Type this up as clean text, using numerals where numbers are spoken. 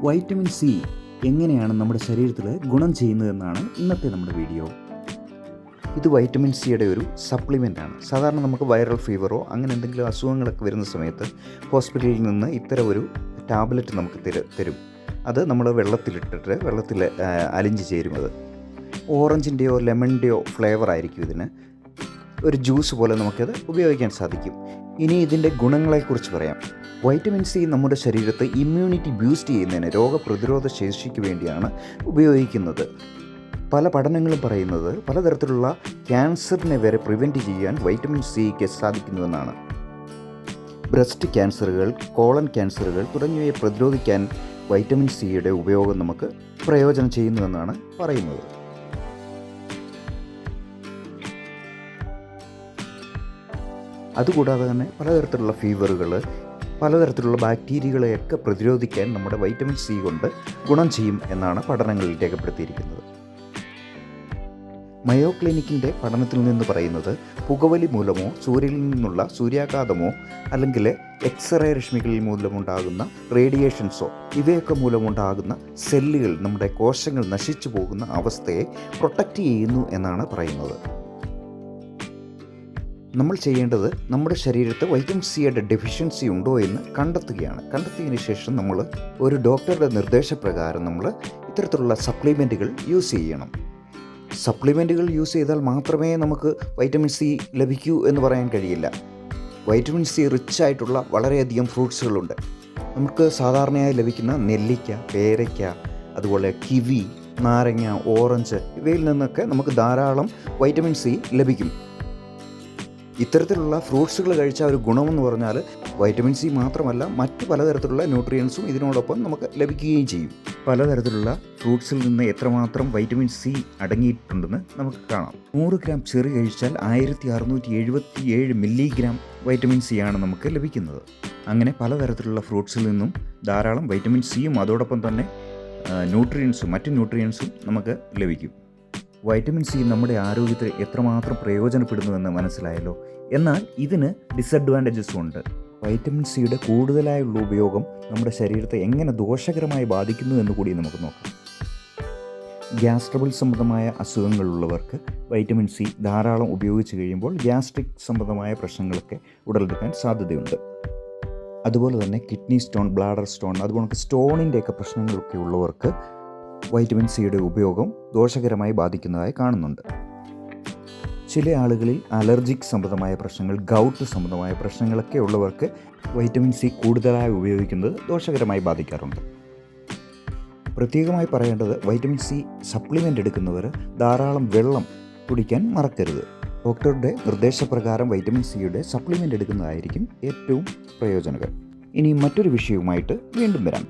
Vitamin C എങ്ങനെയാണ് നമ്മുടെ ശരീരത്തിൽ ഗുണം ചെയ്യുന്നതെന്നാണ് ഇന്നത്തെ നമ്മുടെ വീഡിയോ. ഇത് വൈറ്റമിൻ സിയുടെ ഒരു സപ്ലിമെൻ്റാണ്. സാധാരണ നമുക്ക് വൈറൽ ഫീവറോ അങ്ങനെ എന്തെങ്കിലും അസുഖങ്ങളൊക്കെ വരുന്ന സമയത്ത് ഹോസ്പിറ്റലിൽ നിന്ന് ഇത്തരം ഒരു ടാബ്ലറ്റ് നമുക്ക് തരും. അത് നമ്മൾ വെള്ളത്തിൽ അലിഞ്ഞ് ചേരും. അത് ഓറഞ്ചിൻ്റെയോ ലെമണിൻ്റെയോ ഫ്ലേവർ ആയിരിക്കും. ഇതിന് ഒരു ജ്യൂസ് പോലെ നമുക്കത് ഉപയോഗിക്കാൻ സാധിക്കും. ഇനി ഇതിൻ്റെ ഗുണങ്ങളെക്കുറിച്ച് പറയാം. വൈറ്റമിൻ സി നമ്മുടെ ശരീരത്തെ ഇമ്മ്യൂണിറ്റി ബൂസ്റ്റ് ചെയ്യുന്നതിന്, രോഗപ്രതിരോധ ശേഷിക്ക് വേണ്ടിയാണ് ഉപയോഗിക്കുന്നത്. പല പഠനങ്ങളും പറയുന്നത് പലതരത്തിലുള്ള ക്യാൻസറിനെ വരെ പ്രിവെൻറ്റ് ചെയ്യാൻ വൈറ്റമിൻ സിക്ക് സാധിക്കുന്നുവെന്നാണ്. ബ്രസ്റ്റ് ക്യാൻസറുകൾ, കോളൻ ക്യാൻസറുകൾ തുടങ്ങിയവയെ പ്രതിരോധിക്കാൻ വൈറ്റമിൻ സിയുടെ ഉപയോഗം നമുക്ക് പ്രയോജനം ചെയ്യുന്നുവെന്നാണ് പറയുന്നത്. അതുകൂടാതെ തന്നെ പലതരത്തിലുള്ള ഫീവറുകൾ, പലതരത്തിലുള്ള ബാക്ടീരിയകളെയൊക്കെ പ്രതിരോധിക്കാൻ നമ്മുടെ വൈറ്റമിൻ സി കൊണ്ട് ഗുണം ചെയ്യും എന്നാണ് പഠനങ്ങളിൽ രേഖപ്പെടുത്തിയിരിക്കുന്നത്. മയോ ക്ലിനിക്കിൻ്റെ പഠനത്തിൽ നിന്ന് പറയുന്നത് പുകവലി മൂലമോ സൂര്യനിൽ നിന്നുള്ള സൂര്യാഘാതമോ അല്ലെങ്കിൽ എക്സ്റേ രശ്മികളിൽ മൂലമുണ്ടാകുന്ന റേഡിയേഷൻസോ ഇവയൊക്കെ മൂലമുണ്ടാകുന്ന സെല്ലുകൾ, നമ്മുടെ കോശങ്ങൾ നശിച്ചു പോകുന്ന അവസ്ഥയെ പ്രൊട്ടക്റ്റ് ചെയ്യുന്നു എന്നാണ് പറയുന്നത്. നമ്മൾ ചെയ്യേണ്ടത് നമ്മുടെ ശരീരത്ത് വൈറ്റമിൻ സിയുടെ ഡെഫിഷ്യൻസി ഉണ്ടോ എന്ന് കണ്ടെത്തുകയാണ്. കണ്ടെത്തിയതിന് ശേഷം നമ്മൾ ഒരു ഡോക്ടറുടെ നിർദ്ദേശപ്രകാരം നമ്മൾ ഇത്തരത്തിലുള്ള സപ്ലിമെൻറ്റുകൾ യൂസ് ചെയ്യണം. സപ്ലിമെൻറ്റുകൾ യൂസ് ചെയ്താൽ മാത്രമേ നമുക്ക് വൈറ്റമിൻ സി ലഭിക്കൂ എന്ന് പറയാൻ കഴിയില്ല. വൈറ്റമിൻ സി റിച്ച് ആയിട്ടുള്ള വളരെയധികം ഫ്രൂട്ട്സുകളുണ്ട്. നമുക്ക് സാധാരണയായി ലഭിക്കുന്ന നെല്ലിക്ക, പേരയ്ക്ക, അതുപോലെ കിവി, നാരങ്ങ, ഓറഞ്ച് ഇവയിൽ നിന്നൊക്കെ നമുക്ക് ധാരാളം വൈറ്റമിൻ സി ലഭിക്കും. ഇത്തരത്തിലുള്ള ഫ്രൂട്ട്സുകൾ കഴിച്ച ഒരു ഗുണമെന്ന് പറഞ്ഞാൽ വൈറ്റമിൻ സി മാത്രമല്ല, മറ്റ് പലതരത്തിലുള്ള ന്യൂട്രിയൻസും ഇതിനോടൊപ്പം നമുക്ക് ലഭിക്കുകയും ചെയ്യും. പലതരത്തിലുള്ള ഫ്രൂട്ട്സിൽ നിന്ന് എത്രമാത്രം വൈറ്റമിൻ സി അടങ്ങിയിട്ടുണ്ടെന്ന് നമുക്ക് കാണാം. 100 ഗ്രാം ചെറി കഴിച്ചാൽ 1677 മില്ലിഗ്രാം വൈറ്റമിൻ സി ആണ് നമുക്ക് ലഭിക്കുന്നത്. അങ്ങനെ പലതരത്തിലുള്ള ഫ്രൂട്ട്സിൽ നിന്നും ധാരാളം വൈറ്റമിൻ സിയും അതോടൊപ്പം തന്നെ മറ്റ് ന്യൂട്രിയൻസും നമുക്ക് ലഭിക്കും. വൈറ്റമിൻ സി നമ്മുടെ ആരോഗ്യത്തിൽ എത്രമാത്രം പ്രയോജനപ്പെടുന്നുവെന്ന് മനസ്സിലായല്ലോ. എന്നാൽ ഇതിന് ഡിസഡ്വാൻറ്റേജസും ഉണ്ട്. വൈറ്റമിൻ സിയുടെ കൂടുതലായുള്ള ഉപയോഗം നമ്മുടെ ശരീരത്തെ എങ്ങനെ ദോഷകരമായി ബാധിക്കുന്നു എന്ന് കൂടി നമുക്ക് നോക്കാം. ഗ്യാസ് ട്രബിൾ സംബന്ധമായ അസുഖങ്ങളുള്ളവർക്ക് വൈറ്റമിൻ സി ധാരാളം ഉപയോഗിച്ച് കഴിയുമ്പോൾ ഗ്യാസ്ട്രിക് സംബന്ധമായ പ്രശ്നങ്ങളൊക്കെ ഉടലെടുക്കാൻ സാധ്യതയുണ്ട്. അതുപോലെ തന്നെ കിഡ്നി സ്റ്റോൺ, ബ്ലാഡർ സ്റ്റോൺ, അതുപോലെ സ്റ്റോണിൻ്റെയൊക്കെ പ്രശ്നങ്ങളൊക്കെ ഉള്ളവർക്ക് വൈറ്റമിൻ സിയുടെ ഉപയോഗം ദോഷകരമായി ബാധിക്കുന്നതായി കാണുന്നുണ്ട്. ചില ആളുകളിൽ അലർജിക് സംബന്ധമായ പ്രശ്നങ്ങൾ, ഗൗട്ട് സംബന്ധമായ പ്രശ്നങ്ങളൊക്കെ ഉള്ളവർക്ക് വൈറ്റമിൻ സി കൂടുതലായി ഉപയോഗിക്കുന്നത് ദോഷകരമായി ബാധിക്കാറുണ്ട്. പ്രത്യേകമായി പറയേണ്ടത്, വൈറ്റമിൻ സി സപ്ലിമെൻ്റ് എടുക്കുന്നവർ ധാരാളം വെള്ളം കുടിക്കാൻ മറക്കരുത്. ഡോക്ടറുടെ നിർദ്ദേശപ്രകാരം വൈറ്റമിൻ സിയുടെ സപ്ലിമെൻ്റ് എടുക്കുന്നതായിരിക്കും ഏറ്റവും പ്രയോജനകരം. ഇനി മറ്റൊരു വിഷയവുമായിട്ട് വീണ്ടും വരാം.